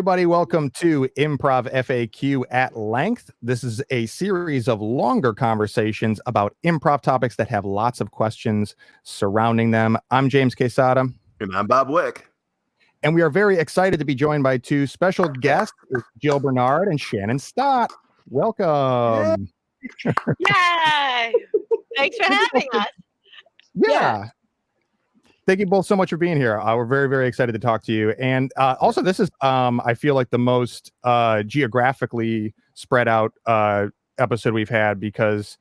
everybody. Welcome to Improv FAQ at Length. This is a series of longer conversations about improv topics that have lots of questions surrounding them. I'm James Quesada. And I'm Bob Wick. And we are very excited to be joined by two special guests, Jill Bernard and Shannon Stott. Welcome. Yay! Thanks for having us. Yeah. Thank you both so much for being here. We're very, very excited to talk to you. And also, this is, I feel like, the most geographically spread out episode we've had because,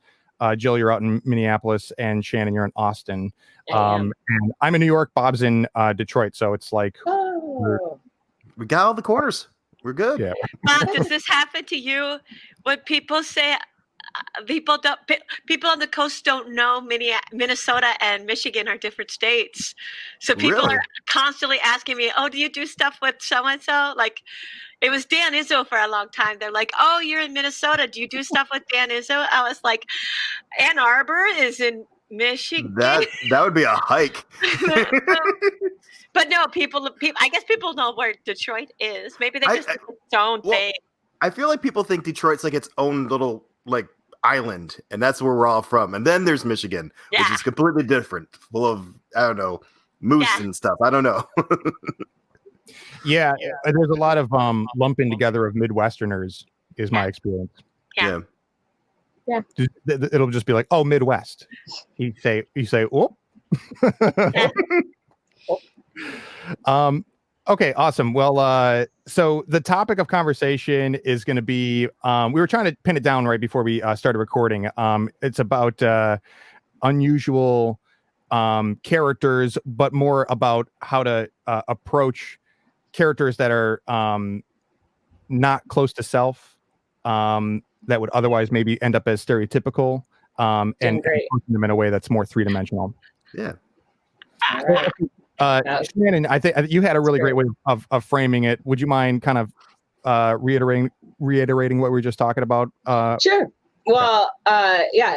Jill, you're out in Minneapolis, and Shannon, you're in Austin. And I'm in New York. Bob's in Detroit. So it's like... we got all the corners. We're good. Yeah. Bob, does this happen to you? When people say... People on the coast don't know Minnesota and Michigan are different states. So people are constantly asking me, oh, do you do stuff with so-and-so? Like, it was Dan Izzo for a long time. They're like, oh, you're in Minnesota. Do you do stuff with Dan Izzo? I was like, Ann Arbor is in Michigan. That would be a hike. But no, people. I guess people know where Detroit is. Maybe they just don't think. I feel like people think Detroit's like its own little island, and that's where we're all from. And then there's Michigan, which is completely different, full of, I don't know, moose and stuff. I don't know. There's a lot of lumping together of Midwesterners is my experience. Yeah. It'll just be like, oh, Midwest. You say, oh. Okay, awesome. Well, so the topic of conversation is going to be, we were trying to pin it down right before we started recording. It's about unusual characters, but more about how to approach characters that are not close to self, that would otherwise maybe end up as stereotypical, and approaching them in a way that's more three-dimensional. Yeah. Shannon, I think you had a really great way of framing it. Would you mind kind of reiterating what we were just talking about? Sure. Well,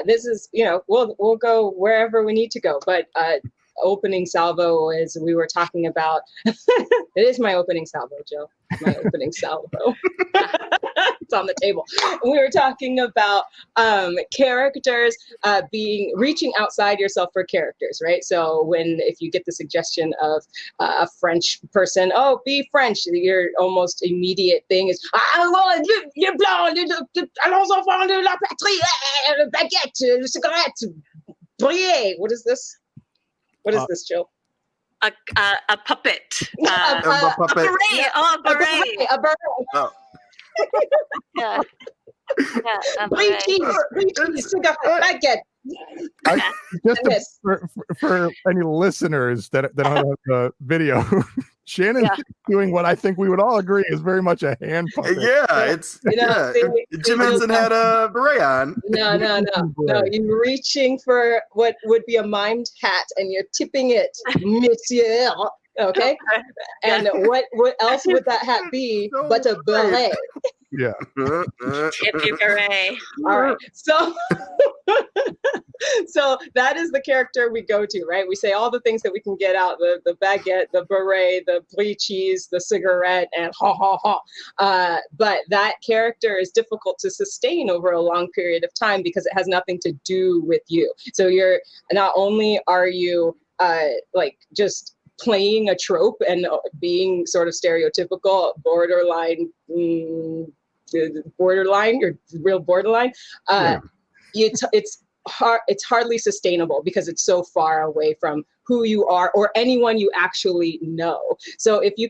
this is, we'll go wherever we need to go. But opening salvo, as we were talking about, it is my opening salvo, Jill. My opening salvo. It's on the table. We were talking about characters reaching outside yourself for characters, right? So if you get the suggestion of a French person, oh, be French, your almost immediate thing is, les blancs, allons enfants de la patrie, baguette, cigarette, briller. What is this? What is this, Jill? A puppet. A puppet. A beret. Oh, a beret. A beret. Oh. Yeah. Brie cheese, cigarette, baguette. For any listeners that don't have the video, Shannon's doing what I think we would all agree is very much a hand puppet. Yeah, it's Jim Henson had a beret on. No. You're reaching for what would be a mimed hat, and you're tipping it, monsieur. Okay, and what else would that hat be but a beret? Yeah. Tip your beret. All right. So that is the character we go to, right? We say all the things that we can get out, the baguette, the beret, the brie cheese, the cigarette, and ha ha ha. But that character is difficult to sustain over a long period of time because it has nothing to do with you. So you're not only are you just playing a trope and being sort of stereotypical, borderline, or real borderline, it's hardly sustainable because it's so far away from who you are or anyone you actually know. So if you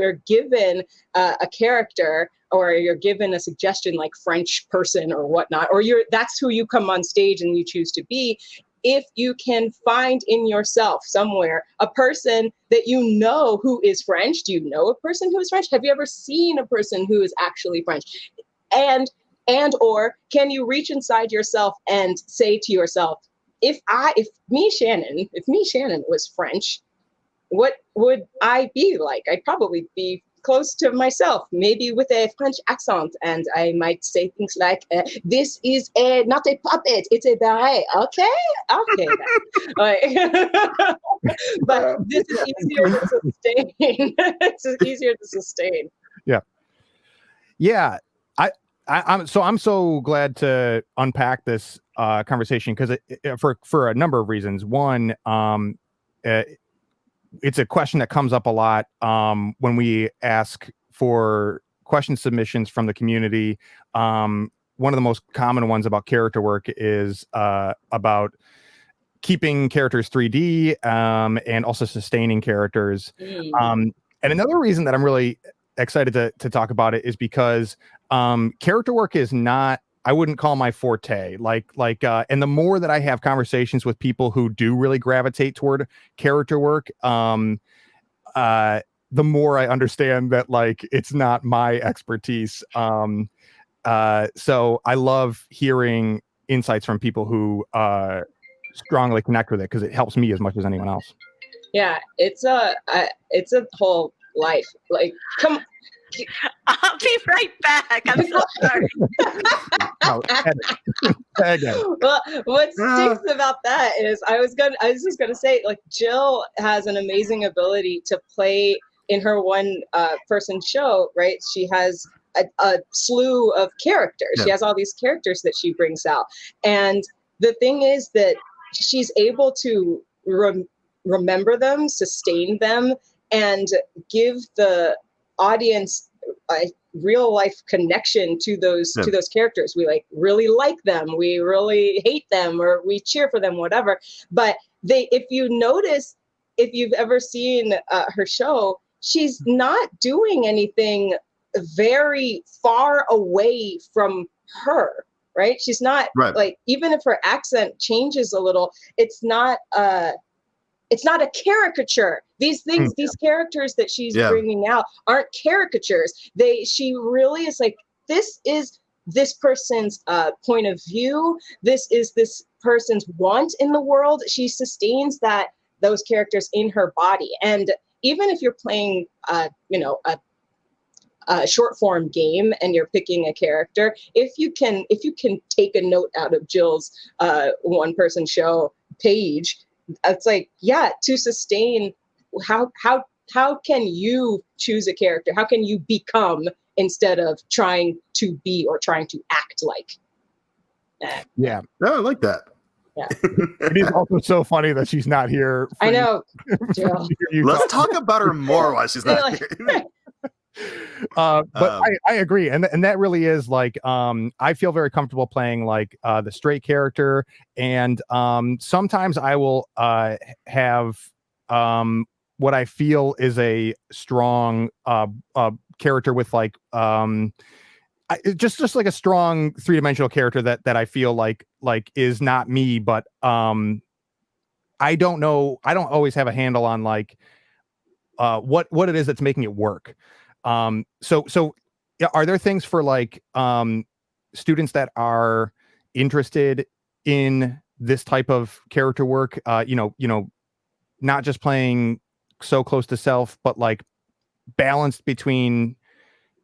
are given a character, or you're given a suggestion like French person or whatnot, or that's who you come on stage and you choose to be, if you can find in yourself somewhere a person that you know who is French. Do you know a person who is French? Have you ever seen a person who is actually French? And or can you reach inside yourself and say to yourself, if me Shannon was French, what would I be like? I'd probably be close to myself, maybe with a French accent, and I might say things like, "This is not a puppet; it's a beret." Okay. But this is easier to sustain. It's easier to sustain. Yeah, I'm so glad to unpack this conversation because for a number of reasons. One, it's a question that comes up a lot when we ask for question submissions from the community. One of the most common ones about character work is about keeping characters 3D and also sustaining characters. And another reason that I'm really excited to talk about it is because character work is not, I wouldn't call my forte. And the more that I have conversations with people who do really gravitate toward character work, the more I understand that like it's not my expertise. So I love hearing insights from people who strongly connect with it because it helps me as much as anyone else. Yeah, it's a whole life. Like, come. I'll be right back. I'm so sorry. Well, what stinks about that is I was just gonna say, like, Jill has an amazing ability to play in her one person show, right? She has a slew of characters. Yeah. She has all these characters that she brings out, and the thing is that she's able to remember them, sustain them, and give the audience a real life connection to those characters. We really like them, we really hate them, or we cheer for them, whatever. But if you've ever seen her show, she's not doing anything very far away from her. Right? She's not like, even if her accent changes a little, it's not a caricature. These things, these characters that she's bringing out aren't caricatures. She really is like, this is this person's point of view. This is this person's want in the world. She sustains those characters in her body. And even if you're playing, a short form game and you're picking a character, if you can take a note out of Jill's one person show page, it's like, to sustain, how can you choose a character? How can you become instead of trying to be or trying to act like? Yeah. No, I like that. Yeah. It is also so funny that she's not here. I know. Let's talk about her more while she's not here. But I agree, and that really is like I feel very comfortable playing like the straight character, and sometimes I will have what I feel is a strong character with like just like a strong three-dimensional character that I feel like is not me, but I don't know, I don't always have a handle on like what it is that's making it work. So are there things for like students that are interested in this type of character work, not just playing so close to self, but like balanced between,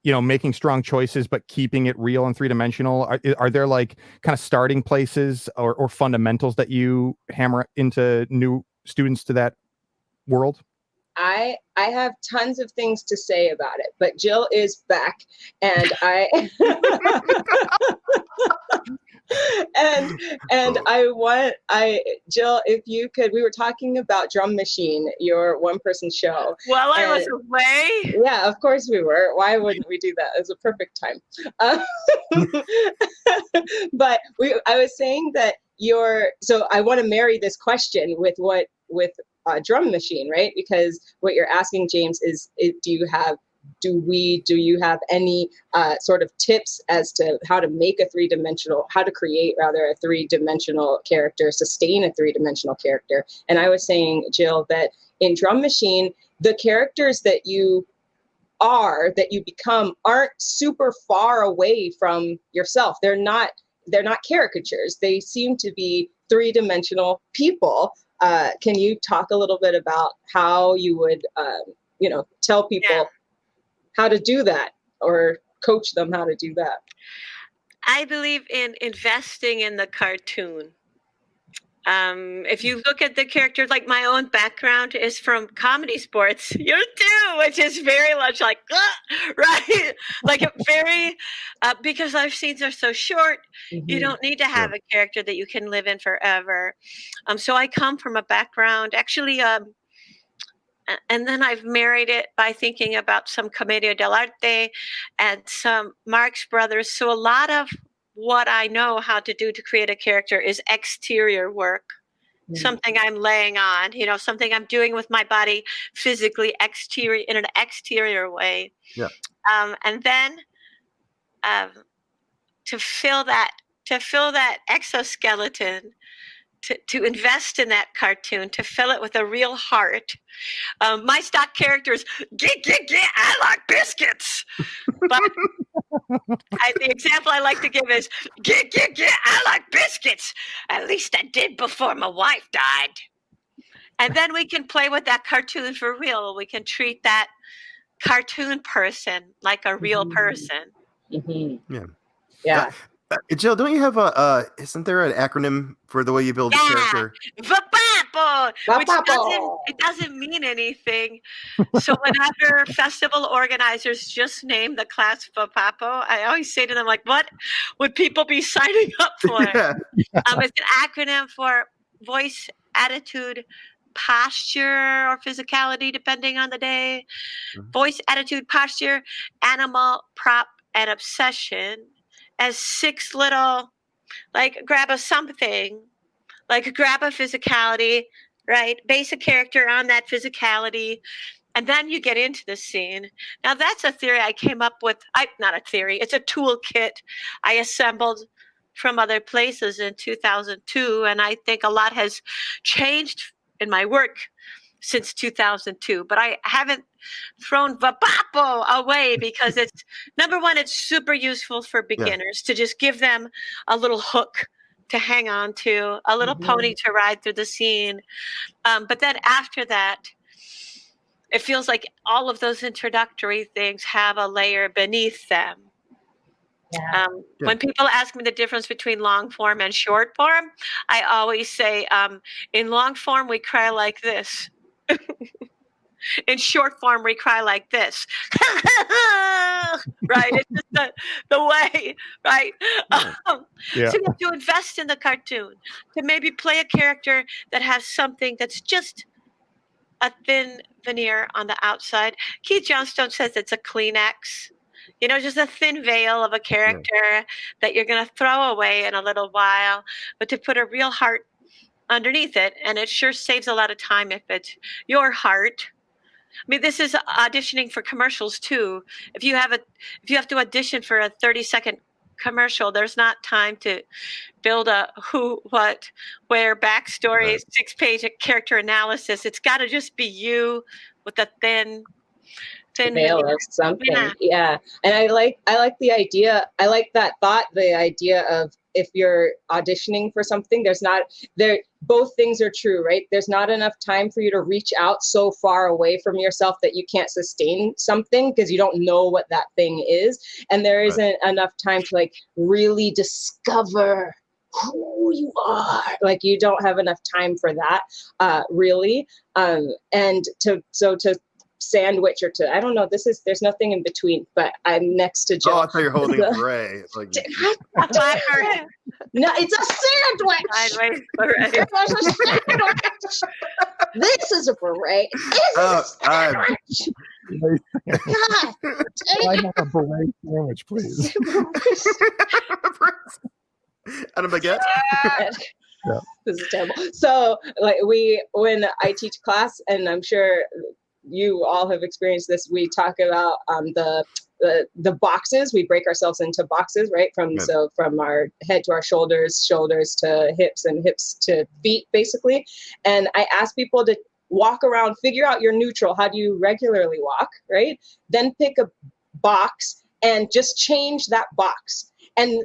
making strong choices, but keeping it real and three-dimensional? Are there like kind of starting places or fundamentals that you hammer into new students to that world? I have tons of things to say about it, but Jill is back, and Jill, if you could, we were talking about Drum Machine, your one-person show. Well, I was away. Yeah, of course we were. Why wouldn't we do that? It was a perfect time. But I was saying that so I want to marry this question with Drum Machine, right? Because what you're asking, James, is do you have any sort of tips as to how to create a three-dimensional character, sustain a three-dimensional character? And I was saying, Jill, that in Drum Machine, the characters that you become aren't super far away from yourself. They're not caricatures. They seem to be three-dimensional people. Can you talk a little bit about how you would, tell people how to do that, or coach them how to do that? I believe in investing in the cartoon. If you look at the character, like my own background is from comedy sports, you too, which is very much like, right? Like because our scenes are so short, you don't need to have a character that you can live in forever. So I come from a background, actually, and then I've married it by thinking about some Commedia dell'arte and some Marx Brothers. So a lot of what I know how to do to create a character is exterior work. Something I'm laying on, something I'm doing with my body physically in an exterior way. Yeah. And then to fill that exoskeleton, to invest in that cartoon, to fill it with a real heart. My stock characters, I like biscuits. But the example I like to give is, I like biscuits. At least I did before my wife died. And then we can play with that cartoon for real. We can treat that cartoon person like a real person. Yeah. Jill, don't you have isn't there an acronym for the way you build a character? VAPAPO, which doesn't mean anything. So whenever festival organizers just name the class VAPAPO, I always say to them, like, what would people be signing up for? It's an acronym for voice, attitude, posture, or physicality, depending on the day. Voice, attitude, posture, animal, prop, and obsession. As 6 little, like, grab a something, like grab a physicality, right? Base a character on that physicality, and then you get into the scene. Now, that's a theory I came up with. Not a theory, it's a toolkit I assembled from other places in 2002, and I think a lot has changed in my work since 2002, but I haven't thrown VAPAPO away because it's, number one, it's super useful for beginners to just give them a little hook to hang on to, a little pony to ride through the scene. But then after that, it feels like all of those introductory things have a layer beneath them. When people ask me the difference between long form and short form, I always say, in long form, we cry like this. In short form, we cry like this. Right? It's just the way, right? So you have to invest in the cartoon, to maybe play a character that has something that's just a thin veneer on the outside. Keith Johnstone says it's a Kleenex. Just a thin veil of a character that you're going to throw away in a little while, but to put a real heart underneath it. And it sure saves a lot of time if it's your heart. I mean, this is auditioning for commercials too. If you have to audition for a 30-second commercial, there's not time to build a who, what, where backstory, 6-page character analysis. It's got to just be you with a thin veil of something. Yeah. And I like the idea. I like that thought, the idea of, if you're auditioning for something, both things are true, right? There's not enough time for you to reach out so far away from yourself that you can't sustain something because you don't know what that thing is. And there isn't enough time to really discover who you are. You don't have enough time for that, really. And to sandwich or I don't know, there's nothing in between, but I'm next to Jill. Oh, I thought you're holding a beret. No, it's a sandwich. It was a sandwich. This is a beret. This is a sandwich. God, I have a beret sandwich, please. And a baguette. This is terrible. So, when I teach class, and I'm sure you all have experienced this, we talk about the boxes. We break ourselves into boxes, right? So from our head to our shoulders, shoulders to hips, and hips to feet, basically. And I ask people to walk around, figure out your neutral. How do you regularly walk, right? Then pick a box and just change that box. And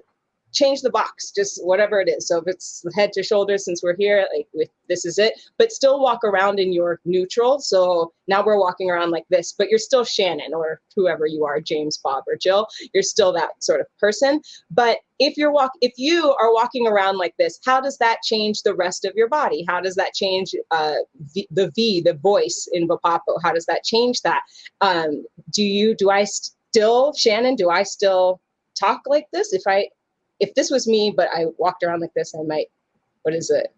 change the box, just whatever it is. So if it's head to shoulders, since we're here, this is it, but still walk around in your neutral. So now we're walking around like this, but you're still Shannon or whoever you are, James, Bob, or Jill, you're still that sort of person. But if you are walking around like this, how does that change the rest of your body? How does that change the voice in VAPAPO? How does that change that? Do I still, Shannon, do I still talk like this? If this was me, but I walked around like this, I might, what is it?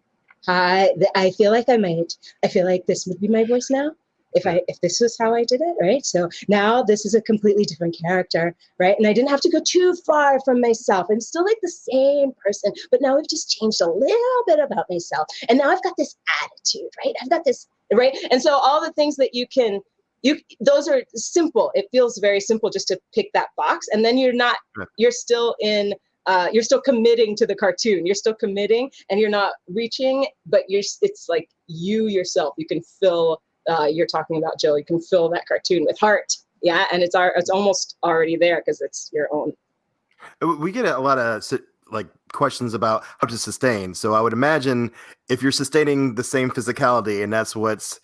Hi, I feel like this would be my voice now. If this was how I did it, right? So now this is a completely different character, right? And I didn't have to go too far from myself. I'm still like the same person, but now I've just changed a little bit about myself. And now I've got this attitude, right? I've got this, right? And so all the things that those are simple. It feels very simple just to pick that box. And then you're still committing to the cartoon. You're still committing and you're not reaching, but it's like you yourself, you can fill, you're talking about Jill, you can fill that cartoon with heart. Yeah. And it's almost already there because it's your own. We get a lot of questions about how to sustain. So I would imagine if you're sustaining the same physicality and that's what's,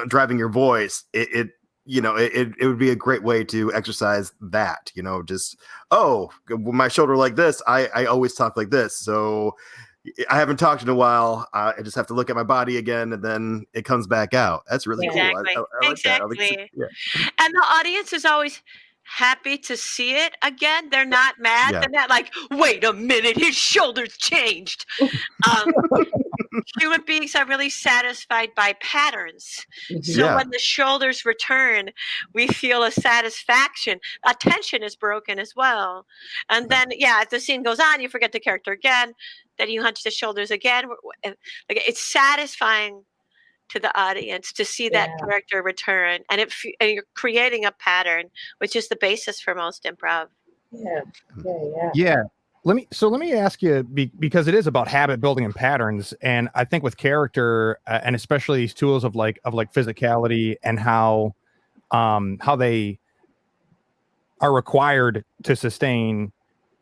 driving your voice, it would be a great way to exercise that, my shoulder like this, I always talk like this. So I haven't talked in a while. I just have to look at my body again, and then it comes back out. That's really cool. I like Exactly. that. And the audience is always happy to see it again. They're not mad. Yeah. They're not like, wait a minute, his shoulders changed. Human beings are really satisfied by patterns. So when the shoulders return, we feel a satisfaction. Attention is broken as well. And then, as the scene goes on, you forget the character again. Then you hunch the shoulders again. Like, it's satisfying to the audience to see that character return. And you're creating a pattern, which is the basis for most improv. Yeah. Let me ask you, because it is about habit building and patterns, and I think with character and especially these tools of physicality and how they are required to sustain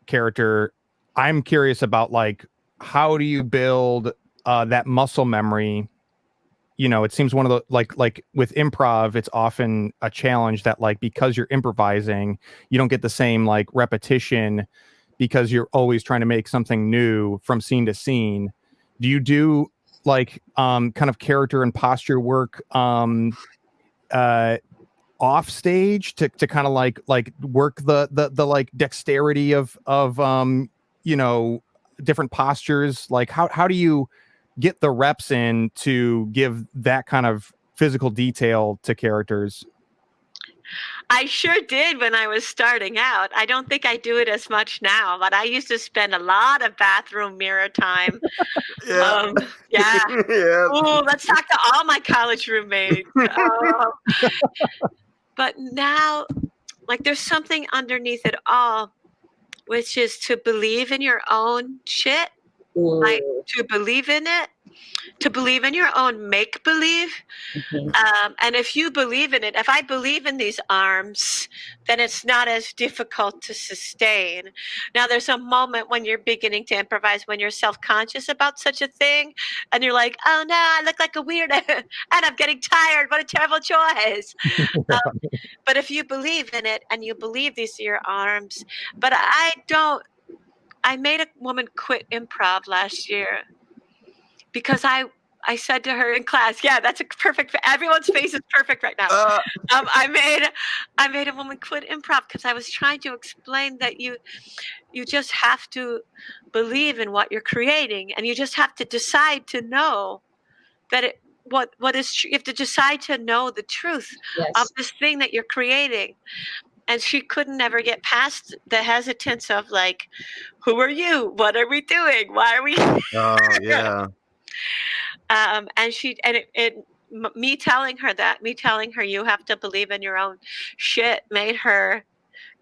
character. I'm curious about how do you build that muscle memory? It seems one of the like with improv, it's often a challenge that because you're improvising, you don't get the same repetition, because you're always trying to make something new from scene to scene. Do you do kind of character and posture work off stage to kind of work the dexterity of different postures? How do you get the reps in to give that kind of physical detail to characters? I sure did when I was starting out. I don't think I do it as much now, but I used to spend a lot of bathroom mirror time. Yeah. Oh, let's talk to all my college roommates. But now, there's something underneath it all, which is to believe in your own shit, to believe in it, to believe in your own make-believe. And if you believe in it, if I believe in these arms, then it's not as difficult to sustain. Now, there's a moment when you're beginning to improvise, when you're self-conscious about such a thing, and you're like, oh no, I look like a weirdo, and I'm getting tired. What a terrible choice. But if you believe in it, and you believe these are your arms, but I made a woman quit improv last year because I said to her in class, that's a perfect, everyone's face is perfect right now. I made a woman quit improv because I was trying to explain that you just have to believe in what you're creating, and you just have to decide to know that what is true. You have to decide to know the truth of this thing that you're creating. And she couldn't ever get past the hesitance of who are you? What are we doing? Why are we? Oh yeah. Me telling her you have to believe in your own shit made her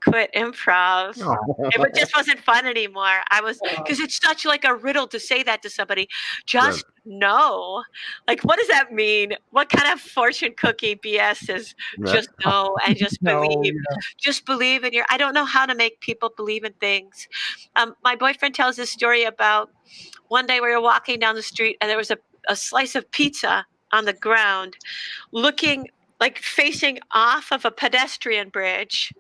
quit improv. It just wasn't fun anymore. Because it's such a riddle to say that to somebody. Just know. What does that mean? What kind of fortune cookie BS is just know and just believe? Just believe in your. I don't know how to make people believe in things. My boyfriend tells this story about one day we were walking down the street and there was a slice of pizza on the ground, looking facing off of a pedestrian bridge.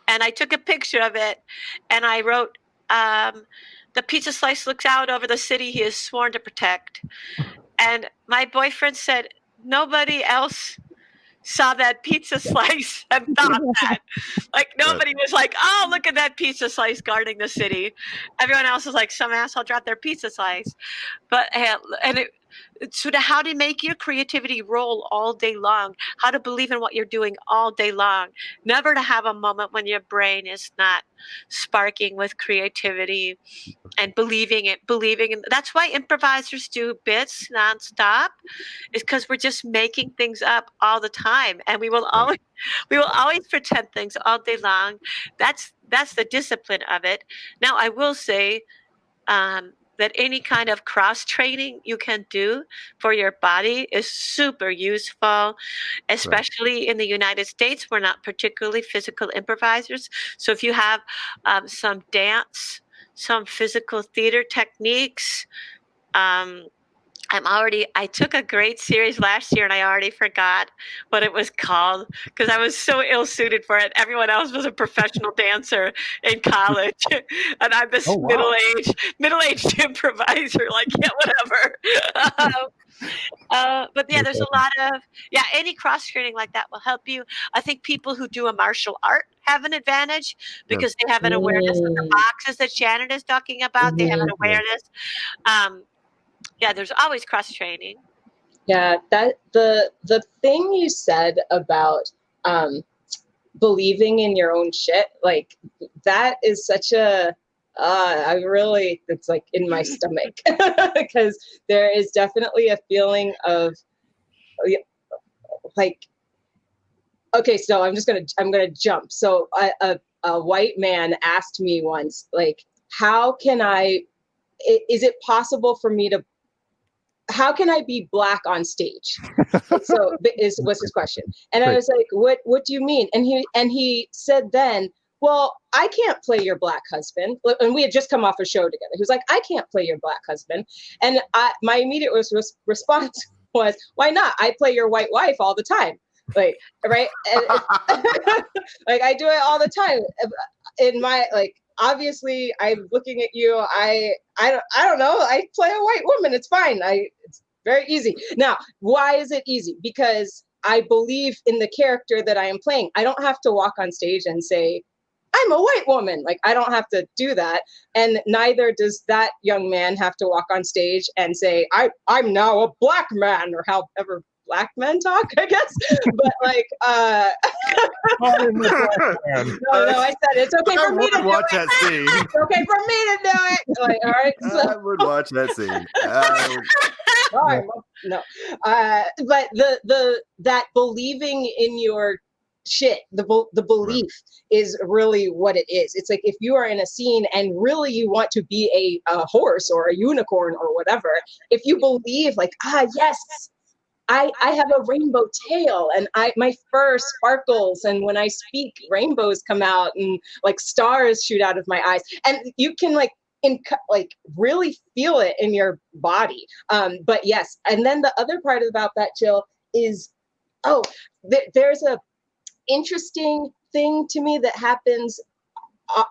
And I took a picture of it and I wrote, the pizza slice looks out over the city he is sworn to protect. And my boyfriend said, nobody else saw that pizza slice and thought that. Like nobody was like, oh, look at that pizza slice guarding the city. Everyone else was like, some asshole dropped their pizza slice. But so how to make your creativity roll all day long, how to believe in what you're doing all day long, never to have a moment when your brain is not sparking with creativity and believing in. That's why improvisers do bits nonstop, is because we're just making things up all the time, and we will always pretend things all day long. That's the discipline of it. Now, I will say that any kind of cross training you can do for your body is super useful, especially in the United States. We're not particularly physical improvisers. So if you have some dance, some physical theater techniques, I took a great series last year and I already forgot what it was called because I was so ill-suited for it. Everyone else was a professional dancer in college. And I'm this middle-aged improviser, like, yeah, whatever. But yeah, there's a lot of, any cross-training like that will help you. I think people who do a martial art have an advantage because they have an awareness of the boxes that Shannon is talking about. They have an awareness. There's always cross training. Yeah, that the thing you said about believing in your own shit, like that is such a it's like in my stomach because there is definitely a feeling of like, okay, so I'm gonna jump. So a white man asked me once, like, is it possible for me to, how can I be Black on stage? So was his question. And I was like, what do you mean? And he said then, well, I can't play your Black husband. And we had just come off a show together. He was like, I can't play your Black husband. And my immediate response was, why not? I play your white wife all the time. Like, right? And, like I do it all the time. In my, like, obviously I'm looking at you. I don't know. I play a white woman. It's fine. It's very easy. Now, why is it easy? Because I believe in the character that I am playing. I don't have to walk on stage and say, I'm a white woman. Like, I don't have to do that. And neither does that young man have to walk on stage and say, I'm now a Black man, or however Black men talk, I guess. But like, no, I said it's okay for me to watch that scene. It's okay for me to do it. Like, all right. So. I would watch that scene. No, but that believing in your shit, the belief is really what it is. It's like if you are in a scene and really you want to be a horse or a unicorn or whatever, if you believe like, yes, I have a rainbow tail and my fur sparkles, and when I speak, rainbows come out and like stars shoot out of my eyes, and you can like really feel it in your body. But yes, and then the other part about that, Jill, is there's a interesting thing to me that happens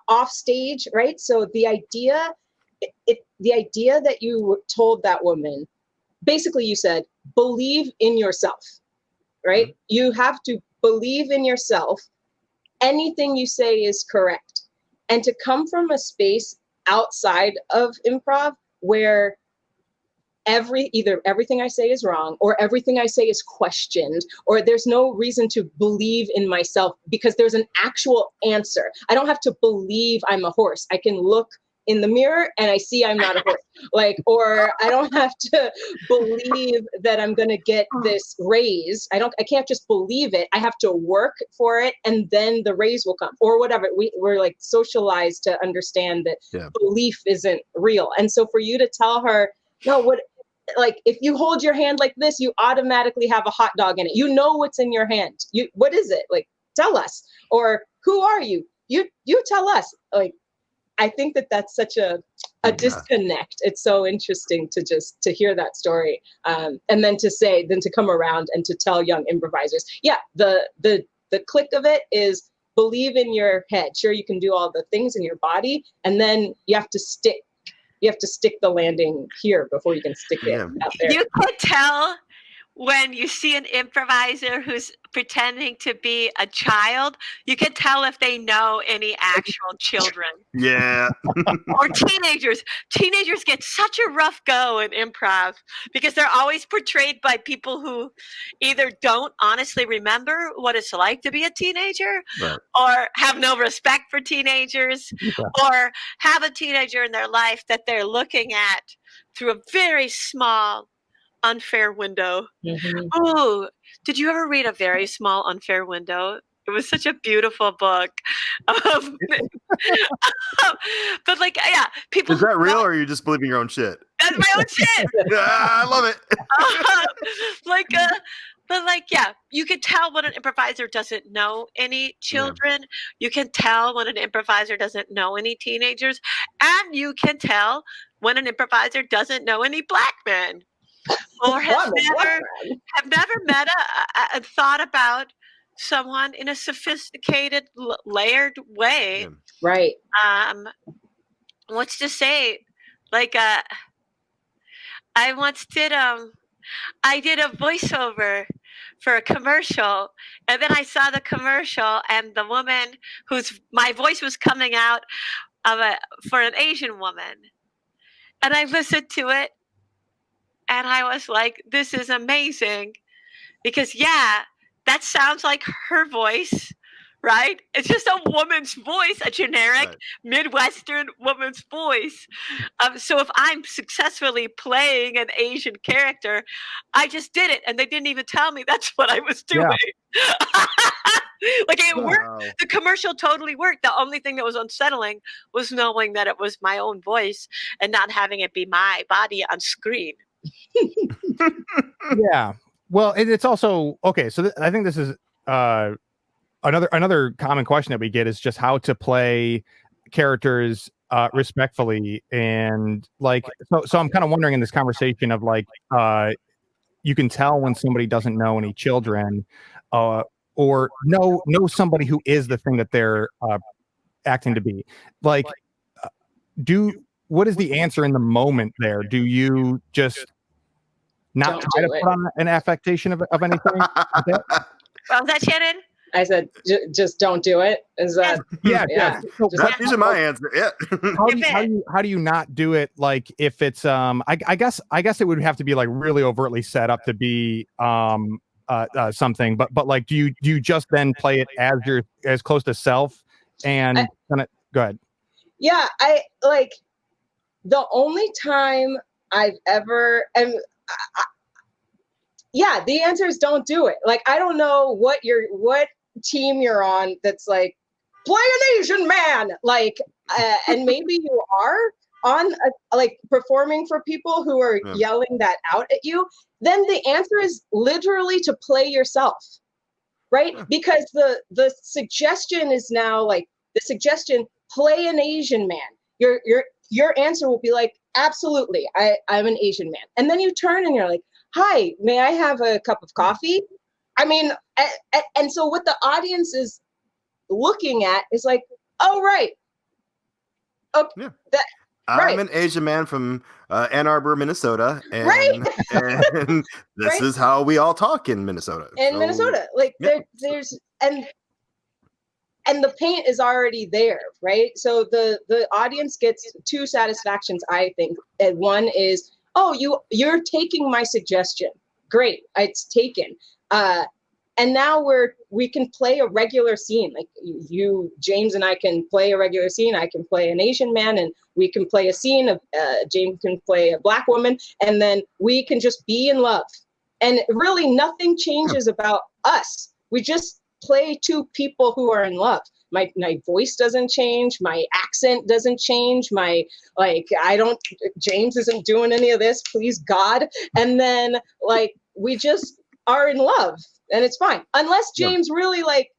off stage, right? So the idea that you told that woman, basically you said, believe in yourself, right? Mm-hmm. You have to believe in yourself. Anything you say is correct. And to come from a space outside of improv where either everything I say is wrong or everything I say is questioned, or there's no reason to believe in myself because there's an actual answer. I don't have to believe I'm a horse. I can look in the mirror and I see I'm not a horse. Like, or I don't have to believe that I'm going to get this raise. I can't just believe it. I have to work for it and then the raise will come or whatever. We're like socialized to understand that belief isn't real. And so for you to tell her, no, like if you hold your hand like this, you automatically have a hot dog in it. You know what's in your hand. What is it? Like, tell us. Or who are you? You tell us. Like, I think that's such a disconnect. It's so interesting to hear that story. And then to come around and to tell young improvisers, the click of it is believe in your head. Sure, you can do all the things in your body, and then you have to stick the landing here before you can stick it out there. You can tell when you see an improviser who's pretending to be a child, you can tell if they know any actual children. Yeah. Or teenagers. Teenagers get such a rough go in improv because they're always portrayed by people who either don't honestly remember what it's like to be a teenager, Right. or have no respect for teenagers, or have a teenager in their life that they're looking at through a very small, unfair window. Mm-hmm. Ooh, did you ever read A Very Small Unfair Window? It was such a beautiful book. But like, yeah, people. Is that real, or are you just believing your own shit? That's my own shit. Yeah, I love it. But like, yeah, you can tell when an improviser doesn't know any children. You can tell when an improviser doesn't know any teenagers, and you can tell when an improviser doesn't know any black men, or have never met and thought about someone in a sophisticated, layered way. Right. What's to say? Like, I once did I did a voiceover for a commercial, and then I saw the commercial, and the woman my voice was coming out for an Asian woman, and I listened to it, and I was like, "This is amazing," because that sounds like her voice. Right? It's just a woman's voice, a generic Midwestern woman's voice. So if I'm successfully playing an Asian character, I just did it, and they didn't even tell me that's what I was doing. Like, it worked. The commercial totally worked. The only thing that was unsettling was knowing that it was my own voice and not having it be my body on screen. Yeah. Well, it's also okay. So I think this is another common question that we get is just how to play characters respectfully, and like so I'm kind of wondering in this conversation of like you can tell when somebody doesn't know any children or know somebody who is the thing that they're acting to be. Like, what is the answer in the moment there? Do you just not try to put on an affectation of anything? Well, was that Shannon? I said, just don't do it. Is that? Yeah. So that's usually my answer. Yeah. How do you not do it? Like, if it's I guess it would have to be like really overtly set up to be something. But like, do you just then play it as close to self and kind of go ahead? Yeah, I like the only time I've ever the answer is don't do it. Like, I don't know what team you're on that's like, play an Asian man, like and maybe you are on like performing for people who are yelling that out at you, then the answer is literally to play yourself, right? Because the suggestion is now like play an Asian man. Your answer will be like, absolutely, I'm an Asian man. And then you turn and you're like, hi, may I have a cup of coffee? I mean, and so what the audience is looking at is like, oh, right. Okay, I'm an Asian man from Ann Arbor, Minnesota, and this is how we all talk in Minnesota. Minnesota, like there's and the paint is already there, right? So the audience gets two satisfactions, I think. And one is, oh, you're taking my suggestion. Great, it's taken. And now we can play a regular scene. Like James and I can play a regular scene. I can play an Asian man, and we can play a scene of James can play a black woman, and then we can just be in love. And really nothing changes about us. We just play two people who are in love. My voice doesn't change. My accent doesn't change. James isn't doing any of this, please God. And then like, we just are in love. And it's fine, unless James really like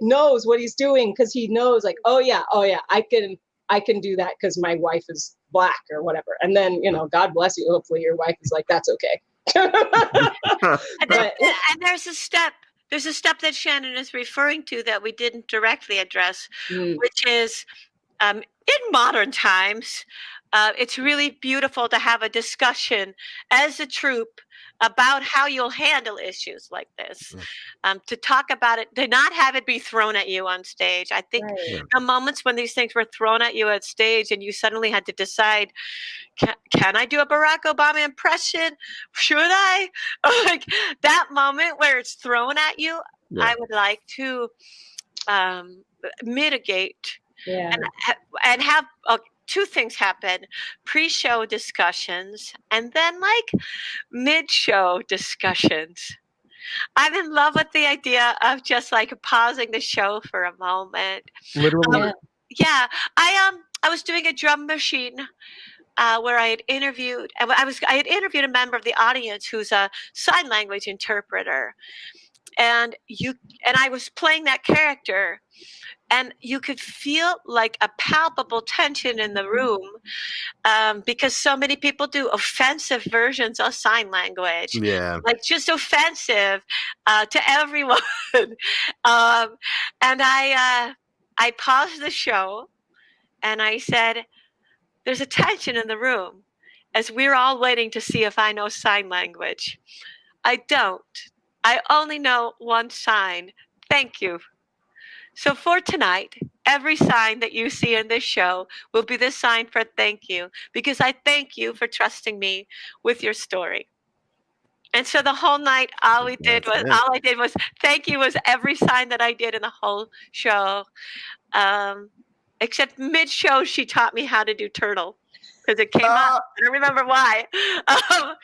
knows what he's doing, because he knows like, oh yeah, I can do that because my wife is black or whatever. And then God bless you. Hopefully your wife is like, that's okay. And there's a step that Shannon is referring to that we didn't directly address, which is in modern times, it's really beautiful to have a discussion as a troupe about how you'll handle issues like this, to talk about it, to not have it be thrown at you on stage. I think the moments when these things were thrown at you at stage and you suddenly had to decide, can I do a Barack Obama impression? Should I? Like that moment where it's thrown at you, I would like to mitigate and have two things happen: pre-show discussions and then like mid-show discussions. I'm in love with the idea of just like pausing the show for a moment. Literally. I was doing a drum machine where I had interviewed a member of the audience who's a sign language interpreter, and I was playing that character. And you could feel like a palpable tension in the room because so many people do offensive versions of sign language. Yeah. Like just offensive to everyone. And I paused the show and I said, there's a tension in the room as we're all waiting to see if I know sign language. I don't. I only know one sign. Thank you. So for tonight, every sign that you see in this show will be the sign for thank you, because I thank you for trusting me with your story. And so the whole night, all I did was thank you was every sign that I did in the whole show. Except mid-show, she taught me how to do turtle because it came up. I don't remember why. But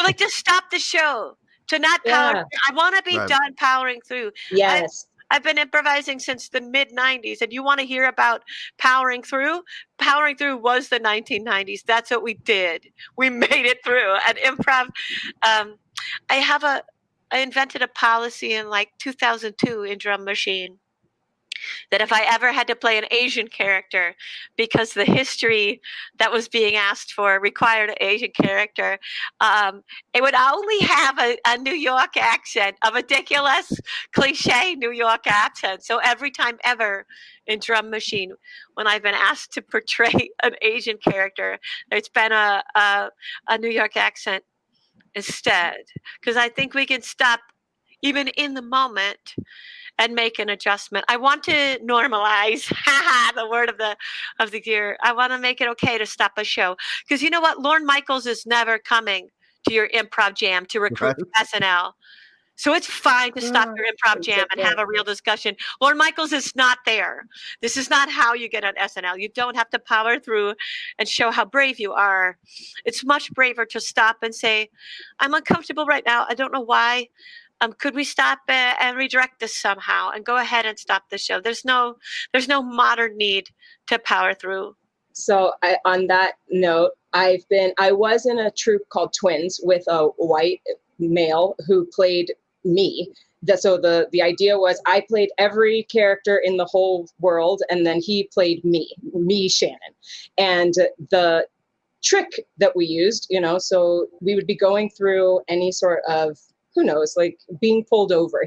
like, just stop the show. To not power. I want to be done powering through. Yes. I've been improvising since the mid-90s, and you want to hear about powering through? Powering through was the 1990s. That's what we did. We made it through. And improv, I invented a policy in like 2002 in Drum Machine that if I ever had to play an Asian character, because the history that was being asked for required an Asian character, it would only have a New York accent, a ridiculous cliche New York accent. So every time ever in Drum Machine, when I've been asked to portray an Asian character, it's been a New York accent instead, because I think we can stop even in the moment and make an adjustment. I want to normalize, the word of the year. I want to make it okay to stop a show. Because you know what? Lorne Michaels is never coming to your improv jam to recruit SNL. So it's fine to stop your improv jam and have a real discussion. Lorne Michaels is not there. This is not how you get on SNL. You don't have to power through and show how brave you are. It's much braver to stop and say, I'm uncomfortable right now. I don't know why. Could we stop and redirect this somehow and go ahead and stop the show? There's no modern need to power through. So on that note, I was in a troupe called Twins with a white male who played me. So the idea was I played every character in the whole world, and then he played me, Shannon. And the trick that we used, so we would be going through any sort of, who knows, like being pulled over.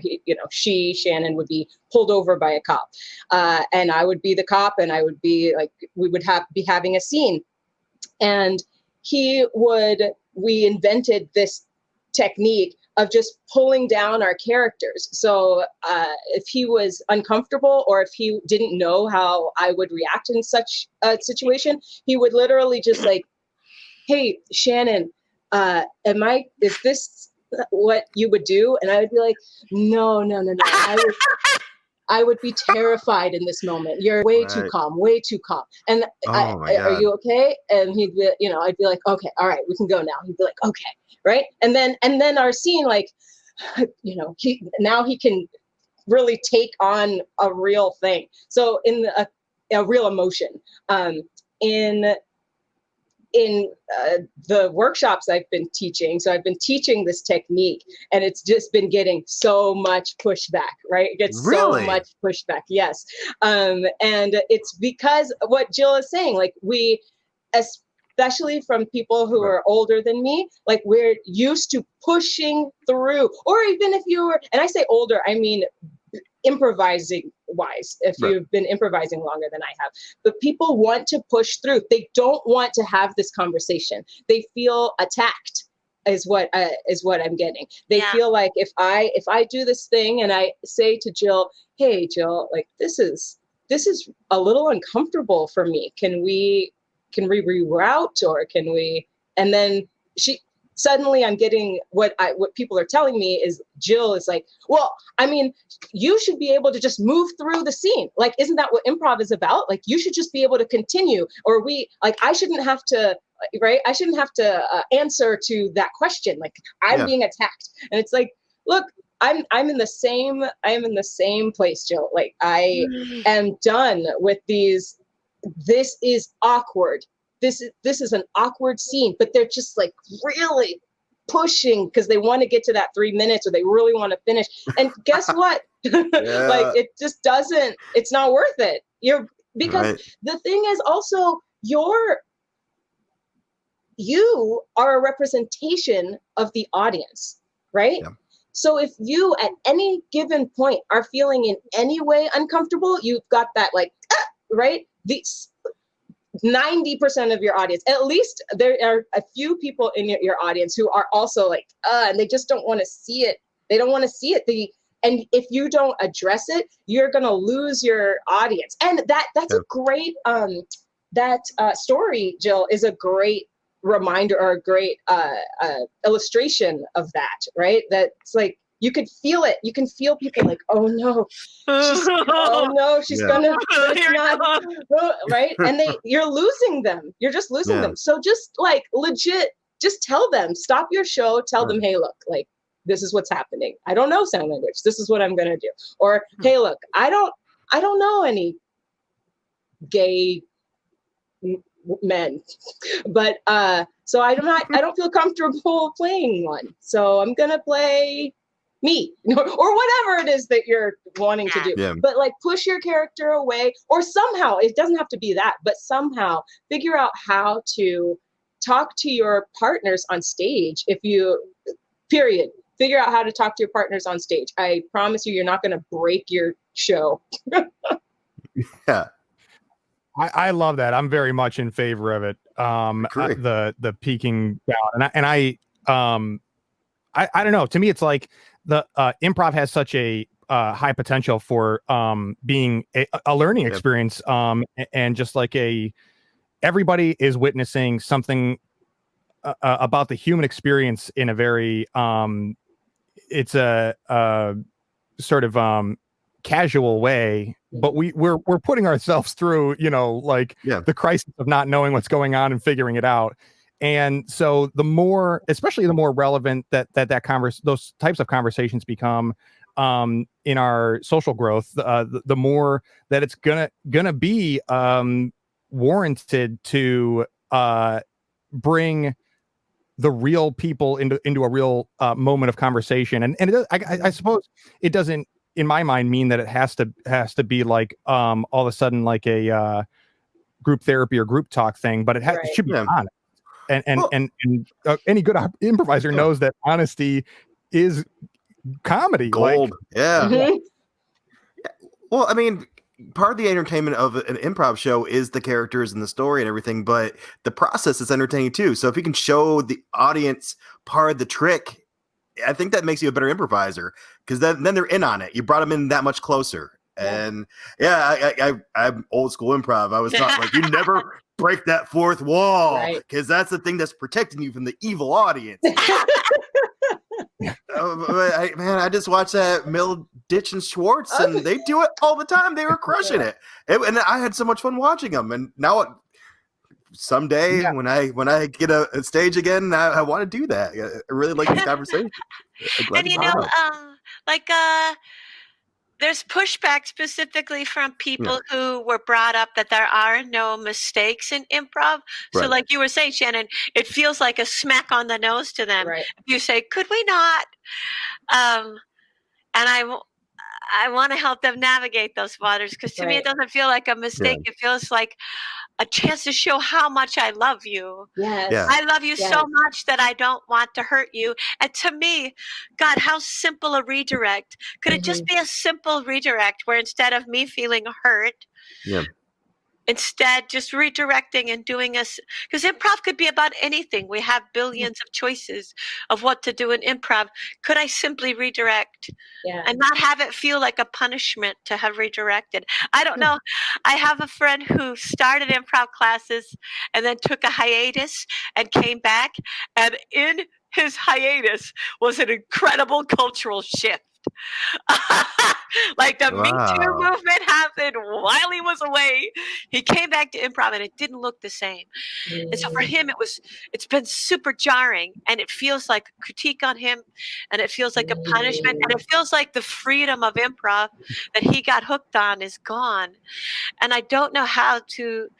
Shannon would be pulled over by a cop, and I would be the cop, and I would be like, we would be having a scene, and we invented this technique of just pulling down our characters. So if he was uncomfortable or if he didn't know how I would react in such a situation, he would literally just like, hey, Shannon, is this what you would do? And I would be like, no. I would be terrified in this moment. You're way too calm. And are you okay? And he'd be, I'd be like, okay, all right, we can go now. He'd be like, okay, right. And then our scene, like, he can really take on a real thing. So in a real emotion, in the workshops I've been teaching. So I've been teaching this technique, and it's just been getting so much pushback, right? It gets so much pushback. Yes. And it's because what Jill is saying, like we, especially from people who are older than me, like we're used to pushing through, or even if you were, and I say older, I mean improvising wise, if Right. you've been improvising longer than I have. But people want to push through. They don't want to have this conversation. They feel attacked is what I'm getting. They feel like if I do this thing and I say to Jill, hey Jill, like this is a little uncomfortable for me. Can we reroute, or can we? And then suddenly I'm getting what people are telling me is Jill is like, well, I mean, you should be able to just move through the scene. Like, isn't that what improv is about? Like, you should just be able to continue, or I shouldn't have to, right? I shouldn't have to answer to that question. Like, I'm being attacked. And it's like, look, I'm in the same place, Jill. Like, I am done with these. This is awkward. This is an awkward scene, but they're just like really pushing because they want to get to that 3 minutes, or they really want to finish. And guess what? Like, it just doesn't. It's not worth it. Because the thing is also you are a representation of the audience, right? Yeah. So if you at any given point are feeling in any way uncomfortable, you've got that like, right? These 90% of your audience, at least there are a few people in your audience who are also like, and they just don't want to see it. They don't want to see it. And if you don't address it, you're going to lose your audience. And that's a great, that story, Jill, is a great reminder, or a great illustration of that, right? That's like, you could feel it. You can feel people like, oh no, she's gonna, it's not, right? And you're losing them. You're just losing them. So just like legit, just tell them, stop your show, tell them, hey, look, like, this is what's happening. I don't know sign language. This is what I'm gonna do. Or, hey, look, I don't know any gay men, but so I don't feel comfortable playing one. So I'm gonna play me, or whatever it is that you're wanting to do. Yeah. But like, push your character away, or somehow, it doesn't have to be that, but somehow figure out how to talk to your partners on stage. Figure out how to talk to your partners on stage. I promise you're not going to break your show. Yeah. I love that. I'm very much in favor of it. The peaking down, and I don't know. To me, it's like the improv has such a high potential for being a learning experience, and just like everybody is witnessing something about the human experience in a very it's a sort of casual way, but we're putting ourselves through, the crisis of not knowing what's going on and figuring it out. And so especially the more relevant that those types of conversations become in our social growth, the more that it's gonna be warranted to bring the real people into a real moment of conversation. And I suppose it doesn't, in my mind, mean that it has to be like all of a sudden like a group therapy or group talk thing, but it should be honest. And any good improviser knows that honesty is comedy. Gold. Yeah. Mm-hmm. Well, I mean, part of the entertainment of an improv show is the characters and the story and everything, but the process is entertaining too. So if you can show the audience part of the trick, I think that makes you a better improviser, because then they're in on it. You brought them in that much closer. And I'm old school improv. I was taught like, you never break that fourth wall, because that's the thing that's protecting you from the evil audience. I just watched that Mill, Ditch, and Schwartz, and they do it all the time. They were crushing it, and I had so much fun watching them. And now, someday when I get a stage again, I want to do that. I really like this conversation. And there's pushback specifically from people who were brought up that there are no mistakes in improv. So like you were saying, Shannon, it feels like a smack on the nose to them. Right. If you say, could we not? And I want to help them navigate those waters, because to me, it doesn't feel like a mistake. It feels like a chance to show how much I love you. Yes. Yeah. I love you so much that I don't want to hurt you. And to me, God, how simple a redirect. Could it just be a simple redirect where instead of me feeling hurt, Yeah. instead just redirecting and doing us, because improv could be about anything. We have billions of choices of what to do in improv. Could I simply redirect and not have it feel like a punishment to have redirected? I don't know. I have a friend who started improv classes and then took a hiatus and came back, and in his hiatus was an incredible cultural shift. Like the Me Too movement happened while he was away. He came back to improv and it didn't look the same. And so for him, it's been super jarring, and it feels like a critique on him, and it feels like a punishment, and it feels like the freedom of improv that he got hooked on is gone. And I don't know how to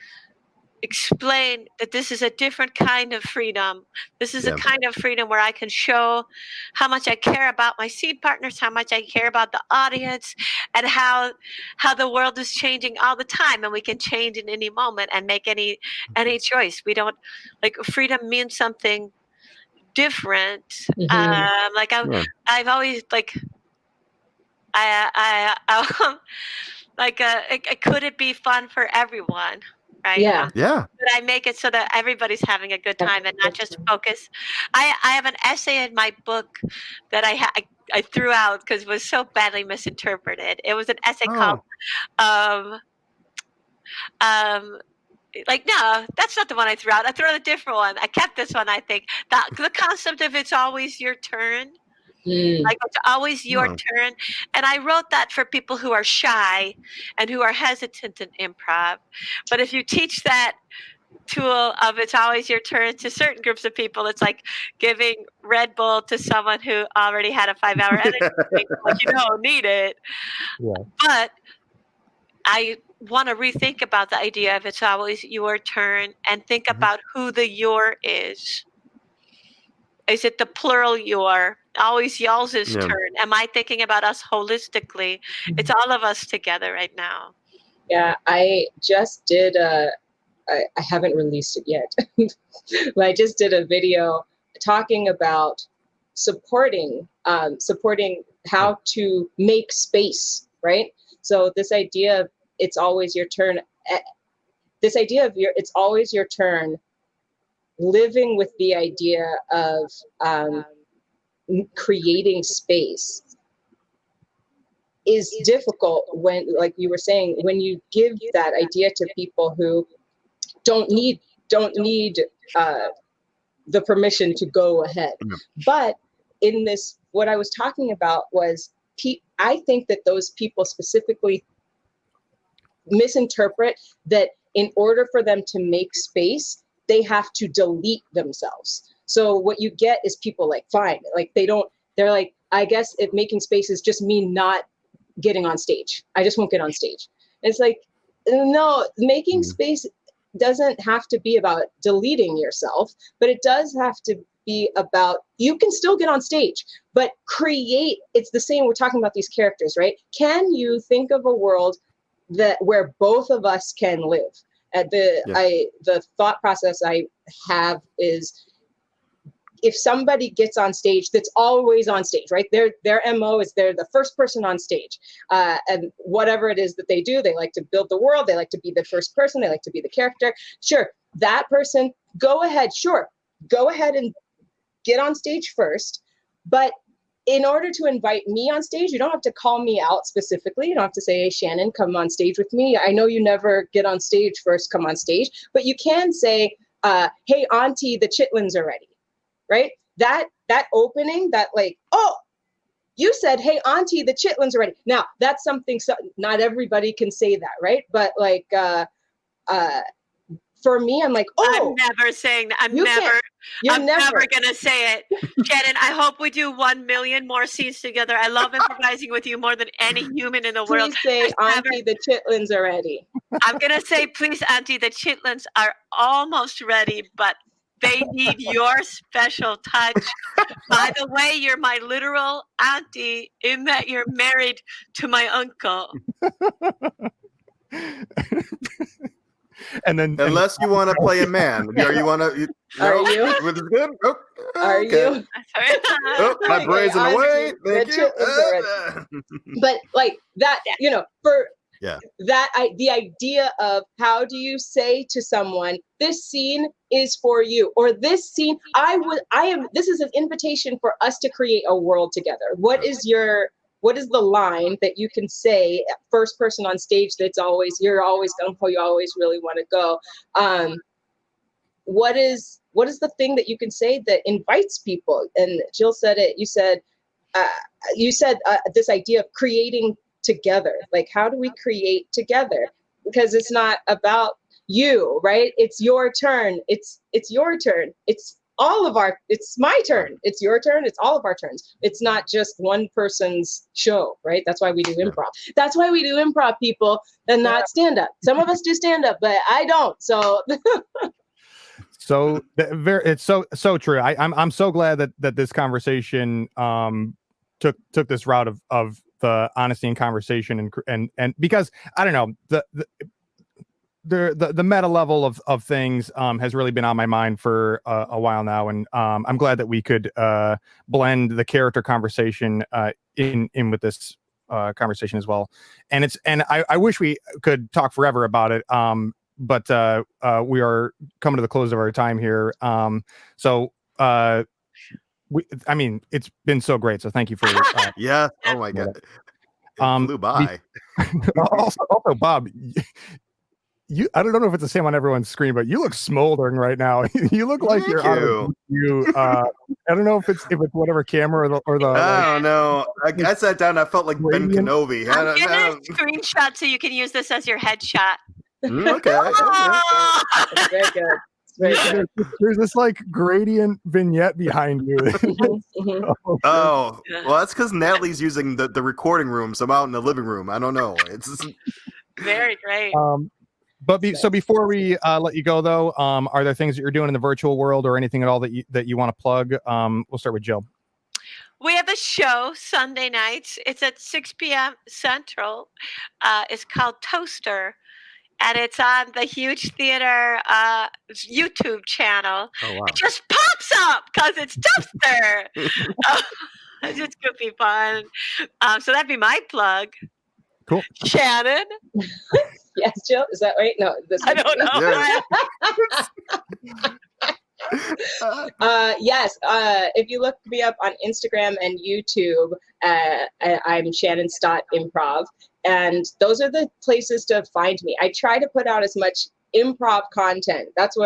explain that this is a different kind of freedom. This is a kind of freedom where I can show how much I care about my seed partners, how much I care about the audience, and how the world is changing all the time, and we can change in any moment and make any choice. We don't, like, freedom means something different. I've always like could it be fun for everyone? Right? Yeah. Could I make it so that everybody's having a good time and not just focus? I have an essay in my book that I threw out because it was so badly misinterpreted. It was an essay called no, that's not the one I threw out. I threw out a different one. I kept this one, I think. The concept of it's always your turn. Like it's always your turn. And I wrote that for people who are shy and who are hesitant in improv. But if you teach that tool of it's always your turn to certain groups of people, it's like giving Red Bull to someone who already had a 5-hour energy drink. Like, you don't need it. Yeah. But I want to rethink about the idea of it's always your turn and think about who the your is. Is it the plural your? Always y'all's turn. Am I thinking about us holistically? It's all of us together right now. Yeah, I just did I haven't released it yet, but I just did a video talking about supporting how to make space, right? So this idea of it's always your turn, it's always your turn, living with the idea of creating space is difficult when, like you were saying, when you give that idea to people who don't need the permission to go ahead. But in this, what I was talking about was, I think that those people specifically misinterpret that in order for them to make space, they have to delete themselves. So what you get is people like, fine, like they're like, I guess if making space is just me not getting on stage, I just won't get on stage. And it's like, no, making space doesn't have to be about deleting yourself, but it does have to be about, you can still get on stage, but create, it's the same, we're talking about these characters, right? Can you think of a world where both of us can live? The thought process I have is, if somebody gets on stage, that's always on stage, right? Their MO is they're the first person on stage. And whatever it is that they do, they like to build the world. They like to be the first person. They like to be the character. Sure, that person, go ahead and get on stage first. But in order to invite me on stage, you don't have to call me out specifically. You don't have to say, hey, Shannon, come on stage with me. I know you never get on stage first, come on stage. But you can say, hey, Auntie, the chitlins are ready. Right? That opening, that like, oh, you said, hey, Auntie, the chitlins are ready. Now, that's something, not everybody can say that, right? But like, for me, I'm like, oh. I'm never saying that. I'm never going to say it. Shannon, I hope we do 1 million more scenes together. I love improvising with you more than any human in the world. Please say, Auntie, the chitlins are ready. I'm going to say, please, Auntie, the chitlins are almost ready, but they need your special touch. By the way, you're my literal auntie in that you're married to my uncle. And then unless you want to play a man, or you want to. Are you? Was it good? Oh, Are you? Oh, my brain's in the way. Thank you. But like that, for Yeah. the idea of how do you say to someone, this scene is for you, or this scene, this is an invitation for us to create a world together. What is the line that you can say first person on stage that's you're always gung ho, you always really want to go? What is the thing that you can say that invites people? And Jill said it, you said this idea of creating together. Like, how do we create together? Because it's not about you, right? It's your turn. It's your turn. It's my turn. It's your turn. It's all of our turns. It's not just one person's show, right? That's why we do improv. That's why we do improv, people, and not stand up. Some of us do stand up, but I don't. So So it's so true. I'm so glad that this conversation took this route of the honesty and conversation and because I don't know, the meta level of things has really been on my mind for a while now, and I'm glad that we could blend the character conversation in with this conversation as well. And I wish we could talk forever about it, but we are coming to the close of our time here. It's been so great. So thank you for yeah. Oh my God. It flew by. Also, Bob, I don't know if it's the same on everyone's screen, but you look smoldering right now. You look like you're out of you. I don't know if it's whatever camera or the I don't know. I sat down. I felt like Ben Kenobi. I'm gonna screenshot so you can use this as your headshot. Okay. That's very good. There's this like gradient vignette behind you. Oh, well, that's because Natalie's using the recording room, so I'm out in the living room. I don't know. It's very great. So before we let you go, though, are there things that you're doing in the virtual world or anything at all that you want to plug? We'll start with Jill. We have a show Sunday nights. It's at 6 p.m. Central. It's called Toaster. And it's on the Huge Theater YouTube channel. Oh, wow. It just pops up because it's Toaster. It's just going to be fun. So that'd be my plug. Cool. Shannon? Yes, Jill? Is that right? No. I don't know. Yes. If you look me up on Instagram and YouTube, I'm Shannon Stott Improv. And those are the places to find me. I try to put out as much improv content. This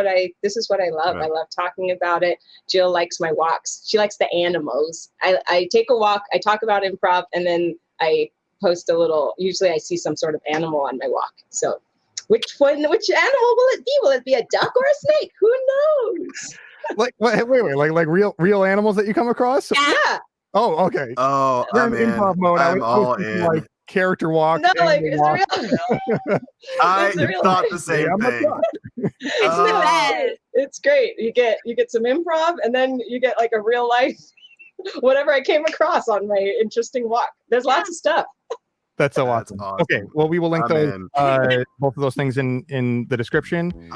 is what I love. Right. I love talking about it. Jill likes my walks. She likes the animals. I take a walk, I talk about improv, and then I post a little, usually I see some sort of animal on my walk. So which animal will it be? Will it be a duck or a snake? Who knows? Wait, like real animals that you come across? Yeah. Oh, okay. Oh, I'm in improv mode. I'm all in. Like character walk. No, like it's real. I thought the same thing. It's the best. It's great. You get some improv, and then you get like a real life, whatever I came across on my interesting walk. There's lots of stuff. That's so awesome. Okay, well, we will link those both of those things in the description.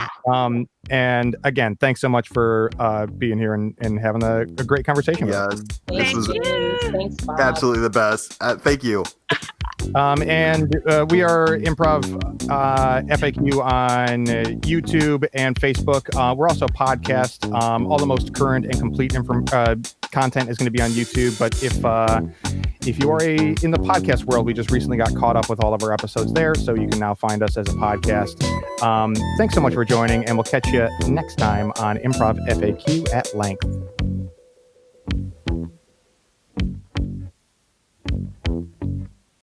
And again, thanks so much for being here and having a great conversation. Yes, this was Thanks, Bob. Absolutely the best. Thank you. And we are Improv FAQ on YouTube and Facebook. We're also a podcast. All the most current and complete content is going to be on YouTube. But if you are in the podcast world, we just recently got caught up with all of our episodes there, so you can now find us as a podcast. Thanks so much for joining, and we'll catch you next time on Improv FAQ at length.